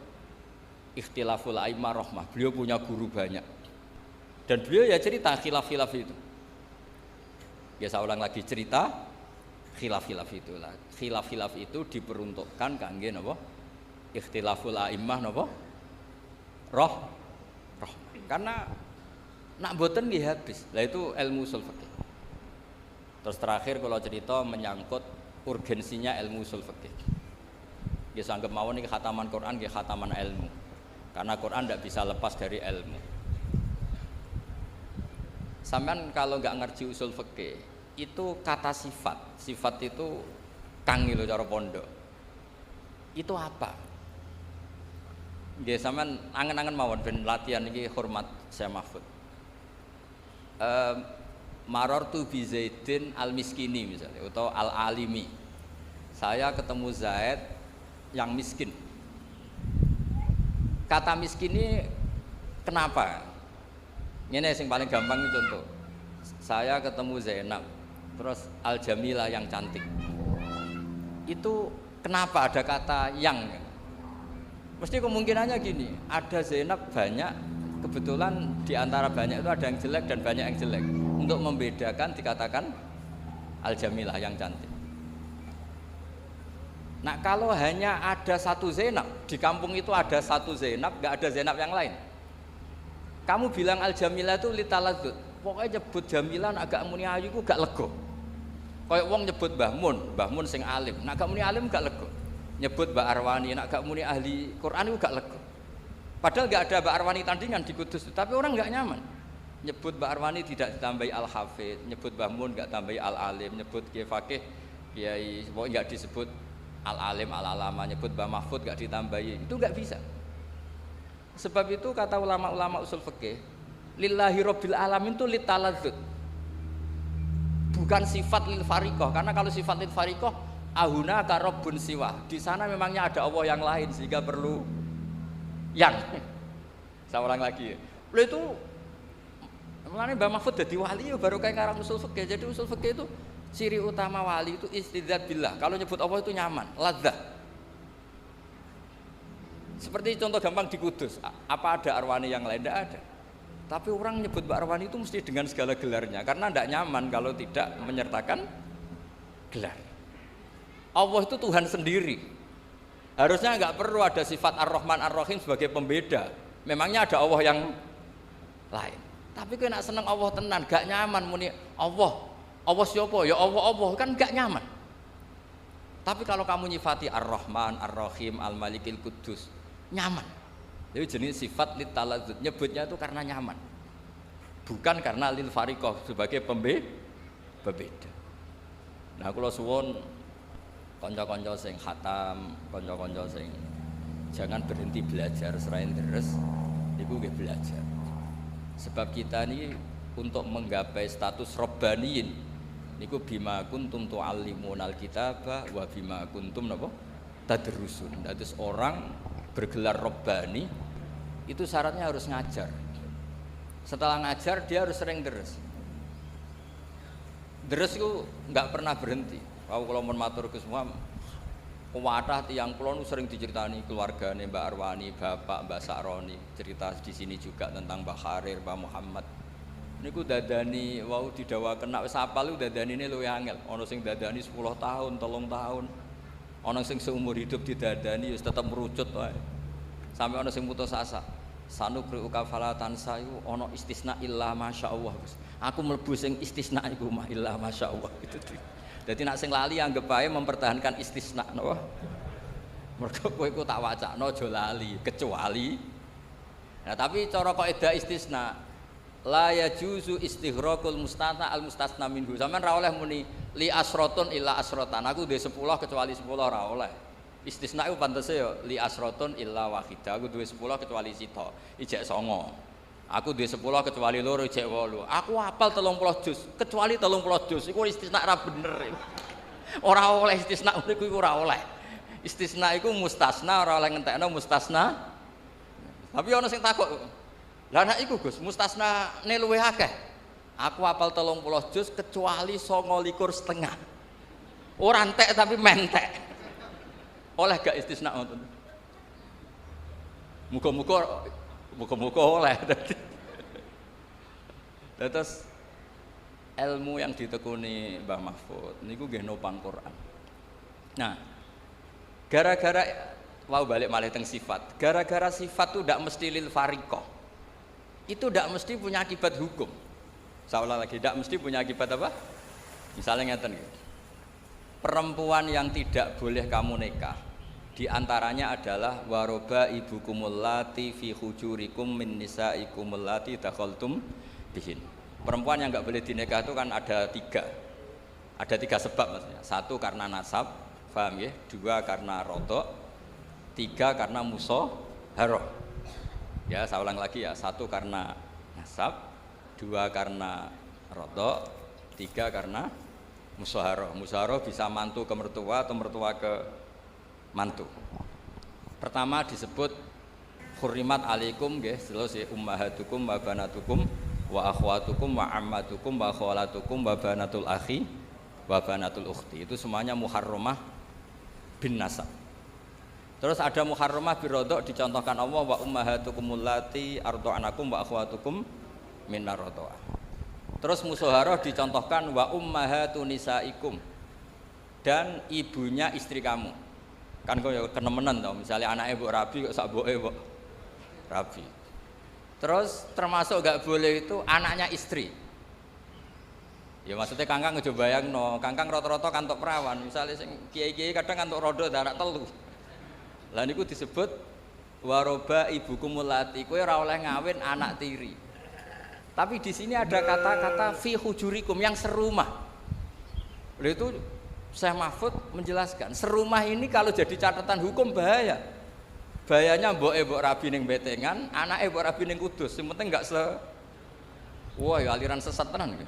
Ikhtilaful a'immah rahmah. Beliau punya guru banyak. Dan beliau ya cerita khilaf-khilaf itu. Ya saya ulang lagi cerita khilaf-khilaf itulah. Khilaf-khilaf itu diperuntukkan kangge napa? Ikhtilaful a'immah napa? Roh. Karena nak boten nggih habis. Lah itu ilmu usul fikih. Terus terakhir kalau cerita menyangkut urgensinya ilmu usul fikih. Nggih sanggep mawon iki khataman Quran nggih khataman ilmu. Karena Quran tidak bisa lepas dari ilmu. Sampean kalau nggak ngerti usul fikih, itu kata sifat. Sifat itu kangi lho cara pondok. Itu apa? Nggih sampean angen-angen mawon ben latihan iki hormat Syekh Mahfud. Marartu bi Zaidin al-Miskini misalnya atau al-Alimi. Saya ketemu Zaid yang miskin. Kata miskin ini kenapa? Ini yang paling gampang itu contoh. Saya ketemu Zainab, terus Al-Jamilah yang cantik. Itu kenapa ada kata yang? Mesti kemungkinannya gini, ada Zainab banyak, kebetulan di antara banyak itu ada yang jelek dan banyak yang jelek. Untuk membedakan dikatakan Al-Jamilah yang cantik. Nah kalau hanya ada satu Zainab, di kampung itu ada satu Zainab, nggak ada Zainab yang lain. Kamu bilang Al-Jamilah itu litaladzut, pokoknya nyebut Jamilah agak muni ayu itu gak lego. Kayak wong nyebut Mbah Mun sing alim, nak gak muni alim gak lego. Nyebut Mbak Arwani, nak gak muni ahli Quran itu gak lego. Padahal gak ada Mbak Arwani tandingan di Kudus, tapi orang gak nyaman. Nyebut Mbak Arwani tidak ditambahi Al-Hafidh, nyebut Mbah Mun gak tambahi Al-Alim, nyebut Kiai Fakih, Kiai pokoknya gak disebut Al-Alim, Al-Alama, nyebut Mbah Mahfud gak ditambahi, itu gak bisa. Sebab itu kata ulama-ulama usul fikih, lillahi rabbil alamin itu litaladzut, bukan sifat lil fariqah. Karena kalau sifat lil fariqah ahuna karobun siwa, di sana memangnya ada Allah yang lain sehingga perlu yang. Saya ulang lagi. Lalu itu mulane Mbah Mahfud jadi wali baru kayak karang usul fikih. Jadi usul fikih itu ciri utama wali itu istidzat billah. Kalau nyebut Allah itu nyaman, ladzah. Seperti contoh gampang di Kudus, apa ada Arwani yang lain? Tidak ada. Tapi orang nyebut Mbak Arwani itu mesti dengan segala gelarnya, karena tidak nyaman kalau tidak menyertakan gelar. Allah itu Tuhan sendiri. Harusnya nggak perlu ada sifat Ar-Rahman Ar-Rahim sebagai pembeda. Memangnya ada Allah yang lain. Tapi kau nak seneng Allah tenan, gak nyaman muni Allah. Allah siapa? Ya Allah kan gak nyaman. Tapi kalau kamu nyifati Ar-Rahman, Ar-Rahim, Al-Malikil Quddus, nyaman. Jadi jenis sifat litaladzut, nyebutnya itu karena nyaman. bukan karena lil fariqah sebagai pembeda. Nah kula suwun kanca-kanca sing khatam, kanca-kanca sing jangan berhenti belajar selain terus niku nggih belajar. Sebab kita ini untuk menggapai status robbaniyin niku bima kuntum tu'allimunal kitaba wa bima kuntum napa tadrusun. Dados orang bergelar robbani itu syaratnya harus ngajar. Setelah ngajar dia harus sering deres. Deres itu nggak pernah berhenti. Kalau mun matur ke semua kuwatah tiyang kula nu sering diceritani keluargane Mbak Arwani, Bapak Mbak Sakroni, cerita di sini juga tentang Mbak Kharir, Mbak Muhammad. Niku dadani wau didhawaken nek wis apal dadanine luwih angel. Ana sing dadani 10 tahun, 3 tahun. Ana sing seumur hidup didadani wis tetep merucut wae. Sampai ana sing putus asa. Sanukri ukafala tansa iku ana istisna illa masyaallah. Aku mlebu sing istisna iku mah illa masyaallah gitu. Jadi nak sing lali anggap bae mempertahankan istisna napa? Mergo kowe iku tak wacana aja lali, kecuali. Nah, tapi cara kaidah istisna la yajuzu istighraqul mustata al mustasna minhu. Sampeyan ra oleh muni li asratun illa asratan. Aku duwe 10 kecuali 10 ora oleh. Istisna iku pantese ya li asratun illa wahidah. Aku duwe 10 kecuali sita, ijek 9. Aku duwe 10 kecuali 2 ijek 8. Aku hafal 30 juz kecuali 30 juz. Iku istisna ra bener. Ora oleh istisna niku ora oleh. Istisna iku mustasna ora oleh ngentekno mustasna. Tapi ana sing takok. Lah nek iku Gus, mustasna ne luwih akeh. Aku hafal 30 juz kecuali 29,5. Ora entek tapi mentek. Oleh gak istisna ngoten. Muga-muga oleh. Terus ilmu yang ditekuni Mbah Mahfud niku nggih nopang Quran. Nah, gara-gara mau balik malih teng sifat. Gara-gara sifat itu ndak mesti lil fariqah. Itu ndak mesti punya akibat hukum. Salah lagi, ndak mesti punya akibat apa? Misalnya ngeten nggih. Perempuan yang tidak boleh kamu nikah di antaranya adalah waroba ibukumul lati fi hujurikum min nisaikumul lati dakhaltum bihin. Perempuan yang enggak boleh dinikah itu kan ada 3. Ada 3 sebab maksudnya. 1 karena nasab, paham ya? 2 karena rodok, 3 karena musaharah. Ya, saya ulang lagi ya. 1 karena nasab, 2 karena rodok, 3 karena musaharah. Musaharah bisa mantu ke mertua atau mertua ke mantu. Pertama disebut hurrimat alaikum nggih, terus ya ummahatukum wa banatukum wa akhwatukum wa ammatukum wa khalatukum wa banatul akhi wa banatul ukhti. Itu semuanya muharramah bin nasab. Terus ada muharramah birodok dicontohkan Allah wa ummahatukumul lati arda'anakum wa akhwatukum minar radha'ah. Terus musaharah dicontohkan wa ummahatun nisaikum dan ibunya istri kamu. Kan kok ya kenemenan to, misalnya anake mbok rabi kok sak mboke mbok rabi. Terus termasuk gak boleh itu anaknya istri. Ya maksudnya kangkang aja bayangno, kangkang rata-rata kantuk perawan, misalnya sing kiai-kiai kadang kantuk rodo anak telu. Lah niku disebut waroba ibukumul lati, kowe ora oleh ngawin anak tiri. Tapi di sini ada kata-kata fi hujurikum yang serumah. Oleh itu Syekh Mahfud menjelaskan, serumah ini kalau jadi catatan hukum bahaya. Bahayanya mbok rabi ning betengan, anake mbok rabi ning kudus. Sing penting enggak wah, aliran sesat tenan.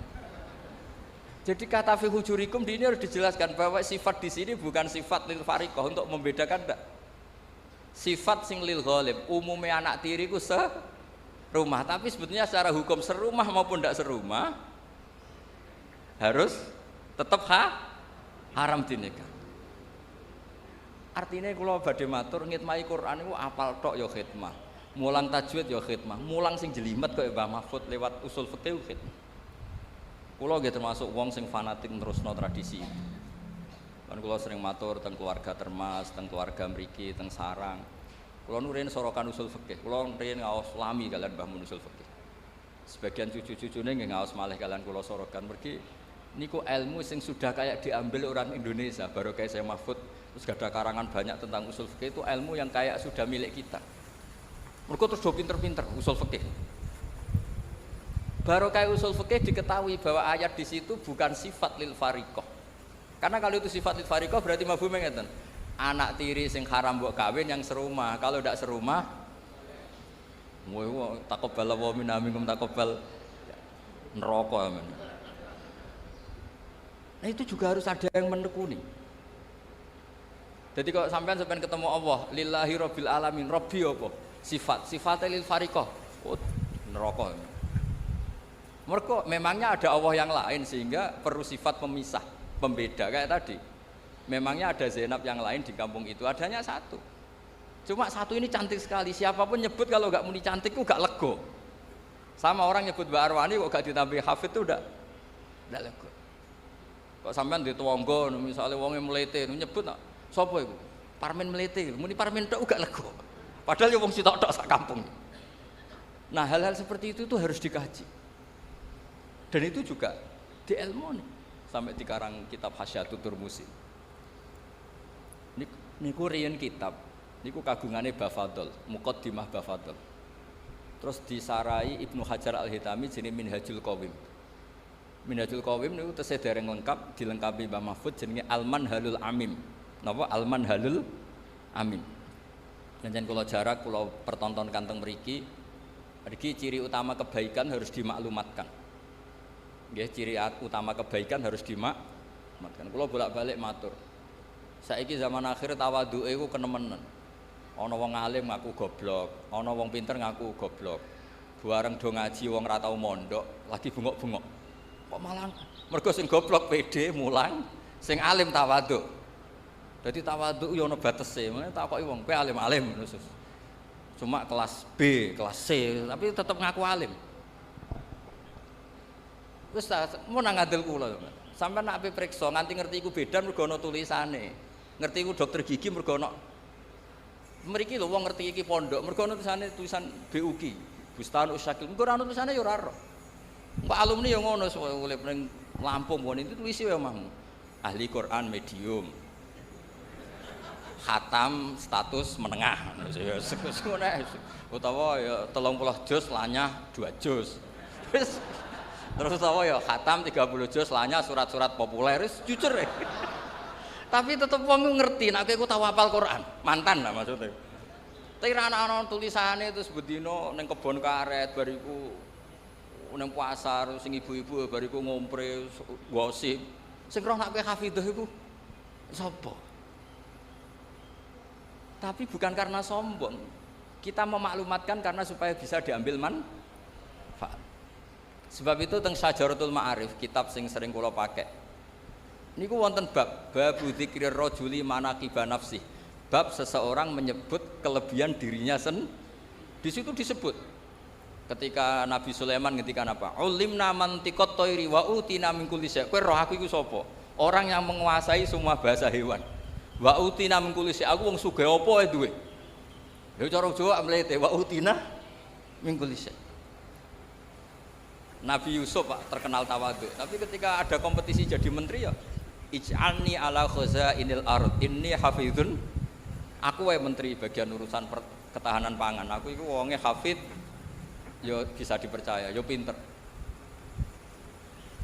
Jadi kata fi hujurikum di ini harus dijelaskan bahwa sifat di sini bukan sifat lil fariqah untuk membedakan enggak. Sifat sing lil ghalib, umumnya anak tiri ku serumah, tapi sebetulnya secara hukum serumah maupun tidak serumah harus tetap haram dinikah. Artinya kalau badhe matur ngitmai Quran itu apal tok ya khidmah, mulang tajwid ya khidmah, mulang sing jelimet kaya Mbah Mahfud lewat usul fikih khidmah. Kula nggih termasuk wong sing fanatik nerusno tradisi. Kan kula sering matur teng keluarga Termas, teng keluarga mriki, teng sarang. Kula nu riyen sorokan usul fikih. Kula riyen ngaos lami kalian Mbah Mun usul fikih. Sebagian cucu-cucune nggih ngaos malih kalian kula sorokan mergi niku ilmu sing sudah kayak diambil orang Indonesia, baru kayak saya Mahfud terus gak ada karangan banyak tentang usul fikih, itu ilmu yang kayak sudah milik kita. Mereka terus do pinter-pinter usul fikih. Barokah usul fikih diketahui bahwa ayat di situ bukan sifat lil fariqah. Karena kalau itu sifat lil fariqah berarti mafhum ngeten. Anak tiri sing haram mbok kawin yang serumah. Kalau tidak serumah, taqabbal wa minna minkum taqabbal neraka amen. Nah itu juga harus ada yang menekuni. Jadi kalau sampean ketemu Allah, lillahi rabbil alamin, rabbi apa? Sifatnya lil fariqah. Oh, neraka. Mergo memangnya ada Allah yang lain sehingga perlu sifat pemisah, pembeda kayak tadi. Memangnya ada Zainab yang lain di kampung itu, adanya satu. Cuma satu ini cantik sekali, siapapun nyebut kalau gak muni cantik itu gak lego. Sama orang nyebut Mbak Arwani kok gak ditambahi Hafid itu udah lego. Kok sampean di tuangga misalnya wonge mlete nyebut sapa iku? Parmen mlete, muni parmen tok gak lego. Padahal ya wong sitok-tok sak kampung. Nah, hal-hal seperti itu tuh harus dikaji. Dan itu juga di ilmu nih. Sampai dikarang kitab Hasyatul Turmusi. Niku riyen kitab, niku kagungane Bafadol, Muqaddimah Bafadol. Terus disarai Ibnu Hajar Al-Hitami jenenge Minhajul Qawim. Minhajul Qawim niku tesih dereng lengkap, dilengkapi Mbah Mahfud jenenge Al-Manhalul Amim. Napa Al-Manhalul Amim. Jangan kula jarak kula pertontonkan teng mriki. Mriki ciri utama kebaikan harus dimaklumatkan. Nggih, ciri utama kebaikan harus dimaklumatkan. Kula bolak-balik matur. Saiki zaman akhir tawadhuke iku kenemenan. Ana wong alim ngaku goblok, ana wong pinter ngaku goblok. Bareng do ngaji wong ra tau mondok, lagi bengok-bengok. Kok malah mergo sing goblok pede mulang, sing alim tawadhu. Dadi tawadhu yo ana batese, takoki wong, kowe alim-alim khusus. Cuma kelas B, kelas C, tapi tetap ngaku alim. Wis mun nang ngandel kula. Sampeyan nek ape priksa nganti ngerti iku bedan mergo ana tulisane. Ngerti iku dokter gigi mergo ana mriki lho wong ngerti iki pondok mergo ana tulisan BUQ, Bustan Usyakil. Mergo ana tulisane ya ora ero. Mbak alumni ya ngono urip ning Lampung kon itu tulisi ya mah. Ahli Quran medium. Khatam status menengah. Ya ngono utawa ya 30 juz lanyah 2 juz. Terus utawa ya khatam 30 juz lanyah surat-surat populer wis jujur ya. Tapi tetep wong ngerti nek kowe tau hafal Quran, mantan lah maksudnya. Tapi ana tulisane terus bedino ning kebon karet bariku ning pasar sing ibu-ibu bariku ngompre gosip. Sing roh nek kowe hafidhah iku sapa? Tapi bukan karena sombong. Kita memaklumatkan karena supaya bisa diambil manfaat. Sebab itu teng Syajaratul Ma'arif, kitab sing sering kula pakai. Niku wonten bab dzikrir rajuli manaqiba nafsi. Bab seseorang menyebut kelebihan dirinya di situ disebut. Ketika Nabi Sulaiman ngendikan apa? Ulimna mantiqat thairi wa utina min kulli syai'. Kowe roh aku iku sapa? Orang yang menguasai semua bahasa hewan. Wa utina min kulli syai'. Aku wong sugih apa ae duwe. Lha cara Jawa mlete wa utina min kulli syai'. Nabi Yusuf Pak terkenal tawadhu. Tapi ketika ada kompetisi jadi menteri ya ij'alni ala khazainil ard inni hafizun. Aku wae menteri bagian urusan ketahanan pangan. Aku iku wonge hafid ya bisa dipercaya, ya pinter.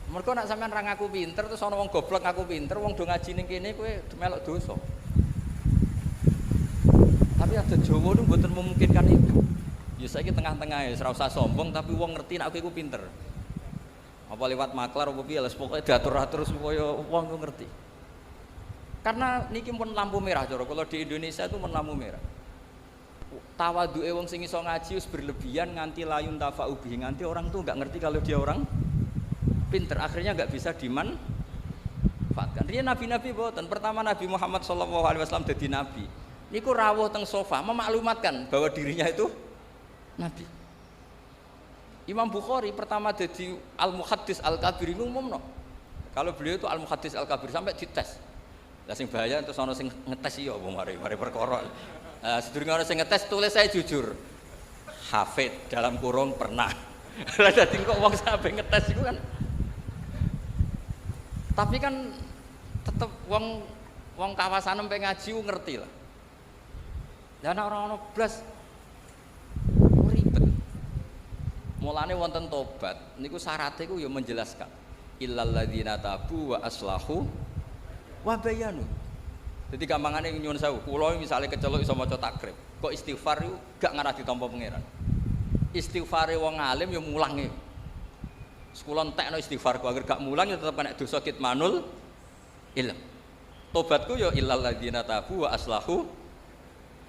Mergo nek sampean ra ngaku pinter terus ana wong goblok ngaku pinter, wong do ngaji ning kene kowe melok dosa. Tapi ada Jawa niku mboten memungkinkan itu. Ya saiki tengah-tengah ya ora usah sombong tapi wong ngerti nek aku iku pinter. Apa lewat maklar apa piye pokoke diatur-atur supaya wong ngerti. Karena niki pun lampu merah cara kalau di Indonesia itu pun lampu merah. Tawadhuke wong sing iso ngaji wis berlebihan nganti layun tafa'ubi, nganti orang tuh enggak ngerti kalau dia orang pinter, akhirnya enggak bisa dimanfaatkan. Riyen nabi-nabi boten, pertama Nabi Muhammad SAW dadi nabi. Niku rawuh teng sofa memaklumatkan bahwa dirinya itu nabi. Imam Bukhari pertama jadi Al-Muhaddis Al-Kabir ngumumno. Kalau beliau itu Al-Muhaddis Al-Kabir sampai dites. Lah sing bahaya terus ana sing ngetes ya apa mari perkara. Sedurunge ana sing ngetes tulis saya jujur. Hafid dalam kurung pernah. Lah dadi kok wong sampe ngetes iku kan. Tapi kan tetep wong kawasan empe ngaji ku ngerti lah. Lah nek ora ono blas Mulane wonten tobat niku syaratnya iku ya menjelaskan illal ladzina tabu wa aslahu wa bayanu. Jadi gampangane nyuwun sewu, kula misale keceluk iso maca takrib, kok istighfar iku gak ngarah ditampa pangeran. Istighfare wong alim ya mulange. Kula entekno istighfar ku agar gak mulang ya tetep kena dosa kitmanul ilm. Tobatku ya illal ladzina tabu wa aslahu.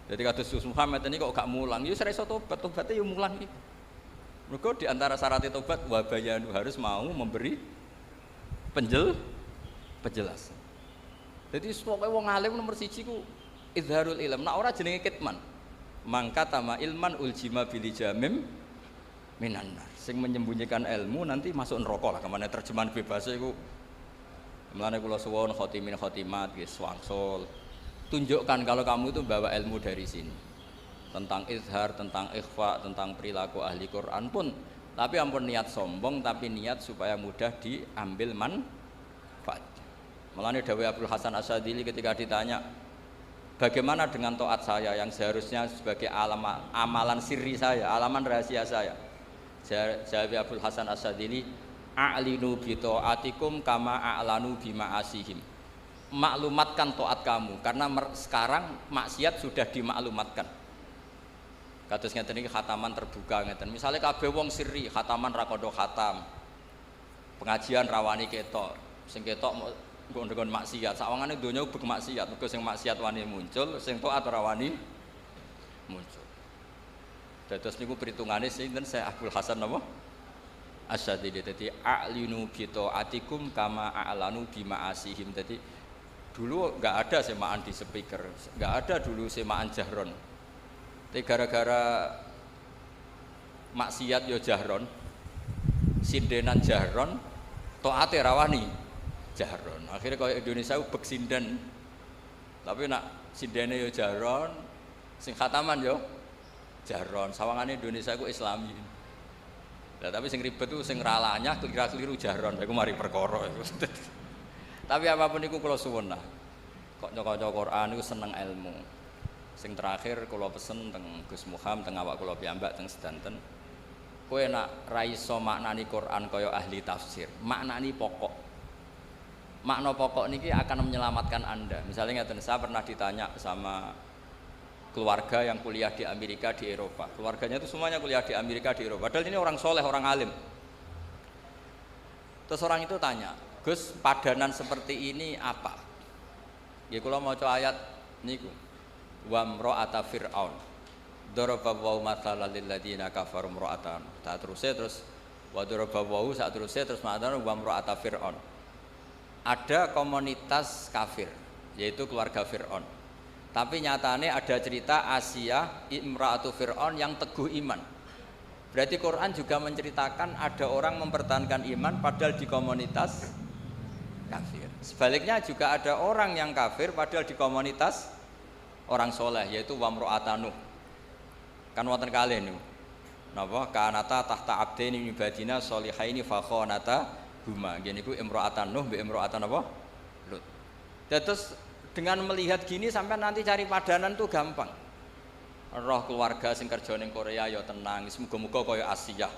Jadi kados Muhammad ini kok gak mulang, ya ora iso tobat, tobatnya ya mulang iki. Mergo di antara syarat tobat wa bayanu harus mau memberi penjelasan. Jadi pokoke wong alim nomor 1 ku izharul ilm. Nek ora jenenge kitman. Mangka tama ilman uljima bil jamim minan nar. Sing menyembunyikan ilmu nanti masuk neraka lah. Kemana terjemahan bebas iku. Mulane kula suwun khotimin khotimat nggih wangsul. Tunjukkan kalau kamu itu bawa ilmu dari sini. Tentang izhar, tentang ikhfa, tentang perilaku ahli Quran pun, tapi ampun niat sombong, tapi niat supaya mudah diambil manfaat. Mulane dawuh Abdul Hasan Asyadzili ketika ditanya, bagaimana dengan taat saya yang seharusnya sebagai amalan sirri saya, alaman rahasia saya? Jawab Abdul Hasan Asyadzili, a'linu bi taatikum kama a'lanu bi ma'asihim. Maklumatkan taat kamu, karena sekarang maksiat sudah dimaklumatkan. Kados ngeten iki khataman terbuka ngeten. Misale kabeh wong sirri, khataman ra kodho khatam. Pengajian rawani ketok. Sing ketok nggon maksiat. Sawangane donya ubek maksiat. Mergo sing maksiat wani muncul, sing taat ora wani muncul. Dados niku perhitungane sinten Syekh Abdul Hasan napa? Asyadzili. Dadi a'linu bi taatikum kama a'lanu bi ma'asihim. Dadi dulu enggak ada semaan di speaker, enggak ada dulu semaan jahron. Tapi gara-gara maksiat yo jahron, sindenan jahron, taate rawani jahron. Akhirnya kaya Indonesia ubek sinden. Tapi nak sindene yo jahron, sing khataman yo jahron. Sawangane Indonesia ku Islami. Lah tapi sing ribet ku sing ralanya keliru jahron, iku mari perkara iku. Tapi apapun iku kula suwun lah. Kok nyok-nyok Quran iku seneng ilmu. Sing terakhir kula pesen teng Gus Muham teng awak kula piyambak teng sedanten. Kowe nak ra iso maknani Quran kaya ahli tafsir, maknani pokok. Makna pokok niki akan menyelamatkan Anda. Misalnya ngeten, saya pernah ditanya sama keluarga yang kuliah di Amerika, di Eropa. Keluarganya itu semuanya kuliah di Amerika, di Eropa. Padahal ini orang soleh, orang alim. Terus orang itu tanya, Gus, padanan seperti ini apa? Ya kalau mau coba ayat niku. Wa mra'ata fir'aun daraba wa mathalan lil ladina kafaru mra'atan. Tak terus wa daraba wa sak terus maknane wa mra'ata fir'aun. Ada komunitas kafir yaitu keluarga Fir'aun. Tapi nyatane ada cerita Asia imra'atu Fir'aun yang teguh iman. Berarti Quran juga menceritakan ada orang mempertahankan iman padahal di komunitas kafir. Sebaliknya juga ada orang yang kafir padahal di komunitas orang soleh, yaitu wamro'atanu. Kan wonten kalih niku. Napa kanata tahta abdaini min ibadina sholihaini fa khonata huma. Nggih niku imro'atan Nuh mbek imro'atan apa? Lut. Terus dengan melihat gini sampai nanti cari padanan tuh gampang. Roh keluarga sing kerja ning Korea ya tenang, muga-muga kaya Asia.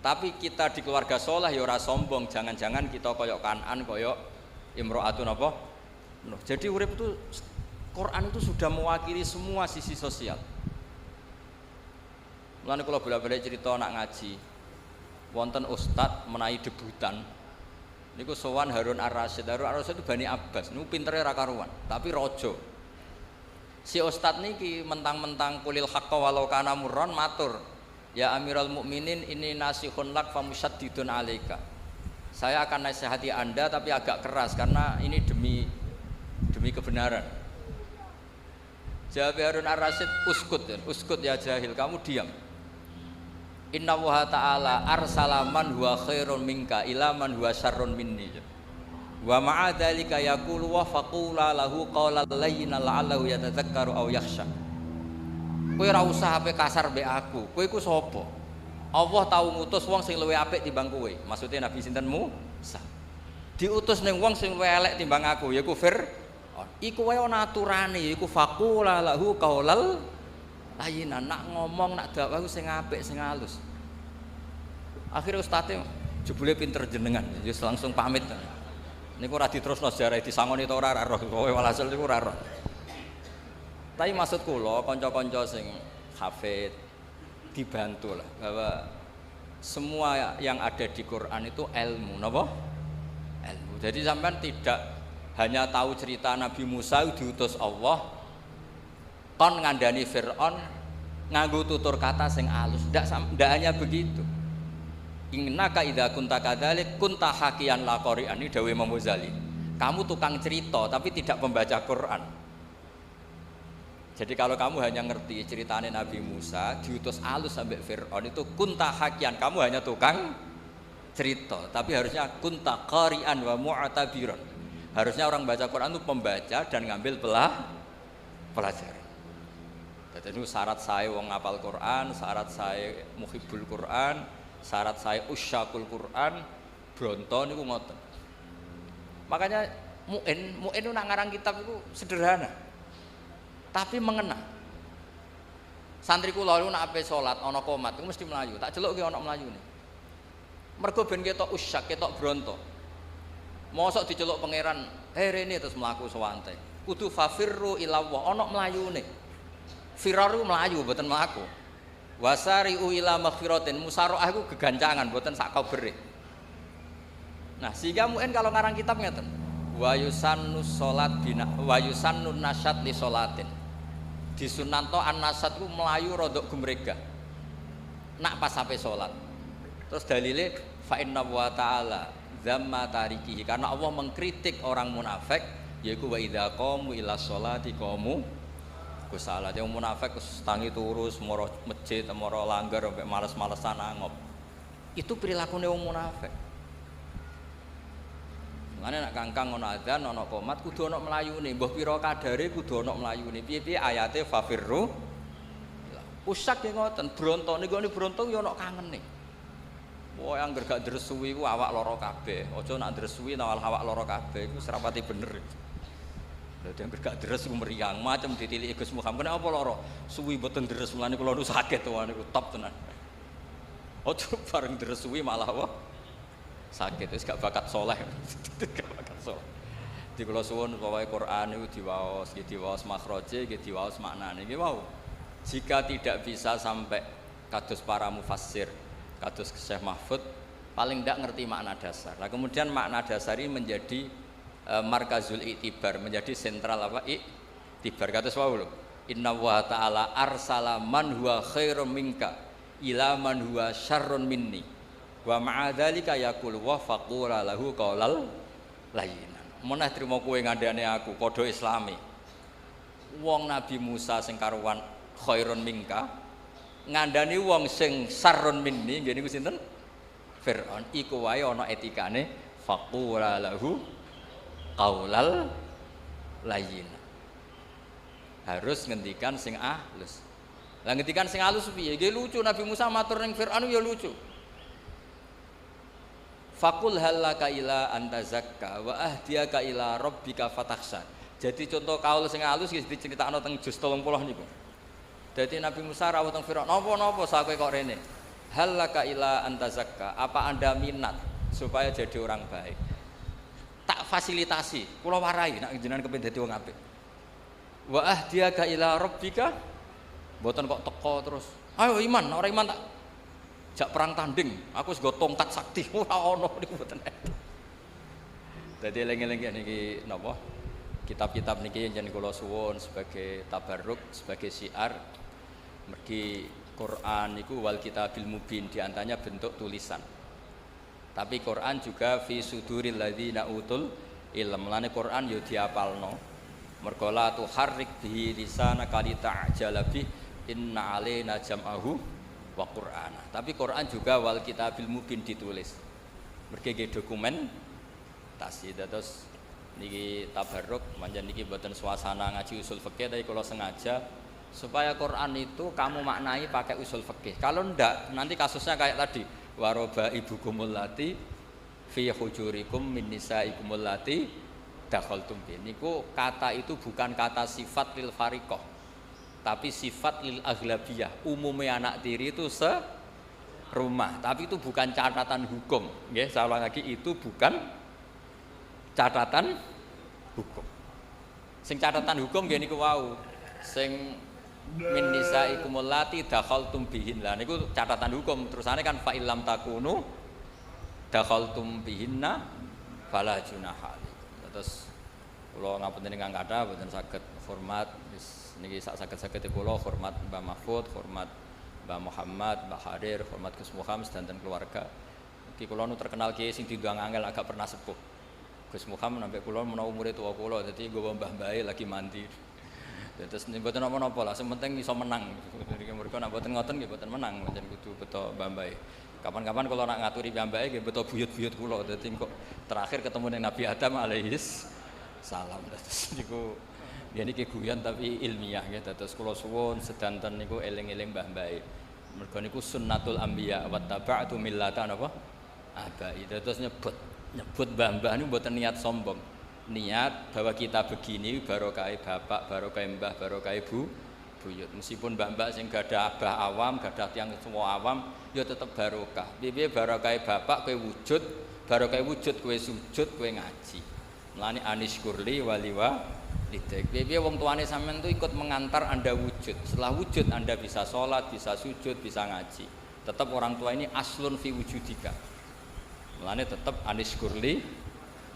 Tapi kita di keluarga soleh ya ora sombong, jangan-jangan kita kaya Kanan kaya imro'atun apa? Nuh. Jadi urip itu Quran itu sudah mewakili semua sisi sosial. Mulane kula bolak-balik cerita nak ngaji. Wonten ustad menawi debutan. Niku sowan Harun Ar-Rasyid. Harun Ar-Rasyid itu Bani Abbas. Niku pintere ra karuan, tapi raja. Si ustad niki mentang-mentang kulil haqqa walau kana murran matur. Ya Amirul Mukminin ini nasihun lak famusyaddidun alaika. Saya akan nasihati Anda tapi agak keras karena ini demi kebenaran. Jawab Harun Ar-Rasyid, uskut ya jahil, kamu diam. Inna wa ta'ala arsalaman huwa khairun minka ila man huwa syarrun minni. Wa ma'a dzalika yaqulu wa faqula lahu qawlan layyinan la'allahu yatadzakkaru aw yakhsha. Kowe ora usah ape kasar mbek aku. Kowe iku sapa? Allah tau ngutus wong sing luwih apik timbang kowe. Maksudnya Nabi sinten Musa. Diutus ning wong sing luwih elek timbang aku, yaiku iku wae ana aturane, iku faqula lahu qaulal layyinan. Nak ngomong nak dakwah sing apik sing halus. Akhirnya ustadnya jebule pinter jenengan, just langsung pamit. Niku ora diterusno sejarah disangoni ta ora roh, kowe walhasil niku ora roh. Tapi maksud kula kanca-kanca sing hafid dibantu lah bahwa semua yang ada di Quran itu ilmu, napa? Ilmu. Jadi sampean tidak hanya tahu cerita Nabi Musa diutus Allah kon ngandani Fir'aun nganggo tutur kata sing alus. Ndak hanya begitu. Innaka idza kunta kadzalik kunta hakiyan la qari'an, ini dawuh Imam Ghazali. Kamu tukang cerita tapi tidak membaca Quran. Jadi kalau kamu hanya ngerti ceritanya Nabi Musa diutus alus sampai Fir'aun itu kunta hakian, kamu hanya tukang cerita. Tapi harusnya kunta qari'an wa mu'tabiran. Harusnya orang baca Quran itu pembaca dan ngambil pelajaran. Jadi itu syarat saya wong ngapal Quran, syarat saya muhibbul Quran, syarat saya usyakul Quran, bronto niku ngoten. Makanya muin itu nak ngarang kitab itu sederhana. Tapi mengena. Santri kula niku nak ape salat ana qomat iku mesti melayu. Tak celuk ki ana melayune. Mergo ben ketok usyak, ketok bronto. Mosok diceluk pangeran, rene terus mlaku sewante. Kudu fafirru ila Allah, ana melayune. Firaru melayu mboten mlaku. Wasari'u ila maghfiratin, musaraah iku gegancangan mboten sak kabere. Nah, sehingga mungkin kalau ngarang kitab ngeten. Wa yusannu salat bina wa yusannu nasyat li salatin. Disunanto an-nasyat ku melayu rodok gumregah. Nak pas sampai salat. Terus dalile fa inna wa ta'ala dzamma tarikihi, karena Allah mengkritik orang munafik yaiku wa idza qamu ila sholati qamu kusala. Yang munafik tangi turus moro masjid moro langgar sampai males-malesan angop. Itu perilakunya wong munafik. Mane nek kangkang ana adzan ana qomat kudu ana mlayune, mbah pira kadare kudu ana mlayune. Piye-piye ayate fafirru. Usyak ki ngoten, bronto niku bronto ya ana kangene. Wah, yang gak dresui ku awak lara kabeh. Aja nak dresui nawal awak lara kabeh iku serapati bener. Lha yang gak dres ku meriang macam ditiliki Gus Muhammad. Kenapa lara? Suwi mboten dres mulane kula nu sakit to niku top tenan. Aja bareng dresui malah apa? Sakit wis gak bakat saleh. Gak bakat saleh. Di kula suwun pokoke Quran niku diwaos makhraje, nggih diwaos maknane. Nggih wau. Jika tidak bisa sampai kados para mufassir, kados Syekh Mahfud paling tidak ngerti makna dasar. Nah, kemudian makna dasar ini menjadi markazul i'tibar, menjadi sentral apa? I'tibar. Kados wau lho. Inna wa ta'ala arsala man huwa khairum minka ila man huwa syarrun minni. Wa ma'a dzalika yaqul wa faqula lahu qaulal layyinan. Meneh trimo kowe ngandhane aku padha islami. Wong Nabi Musa sing karuan khairun minka ngandani wong sing sarrun minni nggih niku sinten? Fir'aun. Iku wae ana etikane faqula lahu qaulal layyin. Harus ngendikan sing halus. Lah ngendikan sing halus piye? Nggih lucu Nabi Musa matur ning Fir'aun ya lucu. Faqul halaka ila anta zakka wa ahdiyaka ila rabbika fatakhsha. Jadi contoh kaul sing halus iki diceritakno teng juz 30 niku. Jadi Nabi Musa rawuh teng Firaun, napa sakowe kok rene? Halaka ila anta zakka, apa Anda minat supaya jadi orang baik? Tak fasilitasi, kula warai nek jenengan kepengin dadi wong apik. Wa ahdiyaka ila rabbika, mboten kok teko terus. Ayo iman, ora iman tak jak perang tanding, aku wis nggo tongkat sakti, ora ono niku mboten. Dadi eling-eling niki napa? Kitab-kitab niki jeneng kula suwun sebagai tabarruk, sebagai syiar. Mergi Quran niku wal kitabil mubin, diantaranya bentuk tulisan. Tapi Quran juga fi suduril ladzina utul ilm. Lane Quran yo diapalno. Mergo la tuharrik bihi lisanaka lita'jala bih inna alaina jam'ahu wa Qur'ana. Tapi Quran juga wal kitabil mubin ditulis. Mergi nggih dokumen tasih terus niki tabarruk manjen niki mboten suasana ngaji usul fikih tapi kalau sengaja supaya Quran itu kamu maknai pakai usul fikih. Kalau ndak nanti kasusnya kayak tadi waroba ibukumul lati fi hujurikum min nisaikumul lati dakhaltum bi. Niku kata itu bukan kata sifat lil fariqah tapi sifat lil aghlabiyah. Umumnya anak tiri itu rumah, tapi itu bukan catatan hukum. Nggih, saya ulang lagi, itu bukan catatan hukum. Sing catatan hukum nggih niku wau. Sing min nisaikum allati dakhaltum bihin. Lah niku catatan hukum. Terusane kan fa illam takunu dakhaltum bihinna fala junaha. Terus kula ngapunten ingkang kathah boten saged hormat niki sak saged-sagede kula hormat Mbah Mahfud, hormat Mbah Muhammad, Mbah Hadir, hormat Gus Muhammad dan keluarga. Iki kula nu terkenal kiai sing diundang angel agak pernah sepuh. Gus Muhammad sampai kula menawa umure tuwa kula dadi nggawa mbah-mbahe lagi mandi. Terus mboten napa-napa lah, sementing iso menang. Mereka nek mboten ngoten nggih mboten menang, pancen kudu beto mbah-mbahe. Kapan-kapan kalau nak ngaturi mbah-mbahe nggih beto buyut-buyut kula. Dadi kok terakhir ketemu dengan Nabi Adam alaihis salam. Terus niku ya niki guyon tapi ilmiah nggih. Terus kula suwun sedanten niku eling-eling mbah-mbahe. Mergo niku sunnatul anbiya wa taba'tu millata napa? Abai. Terus nyebut mbah-mbah niku mboten niat sombong. Niat bahwa kita begini barokah bapak, barokah mbah, barokah ibu, buyut. Meskipun mbak-mbak sing gadah abah awam, gadah tiyang semua awam, ya tetep barokah. Piye barokah bapak kowe wujud, barokah wujud kowe sujud, kowe ngaji. Mulane anishkurli waliwa lidek. Piye wong tuane sampean tuh ikut mengantar Anda wujud. Setelah wujud Anda bisa sholat, bisa sujud, bisa ngaji. Tetap orang tua ini aslun fi wujudika. Mulane tetep anishkurli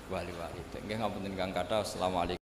wali-wali. Nggih ngapunten Kang Kathah. Assalamualaikum.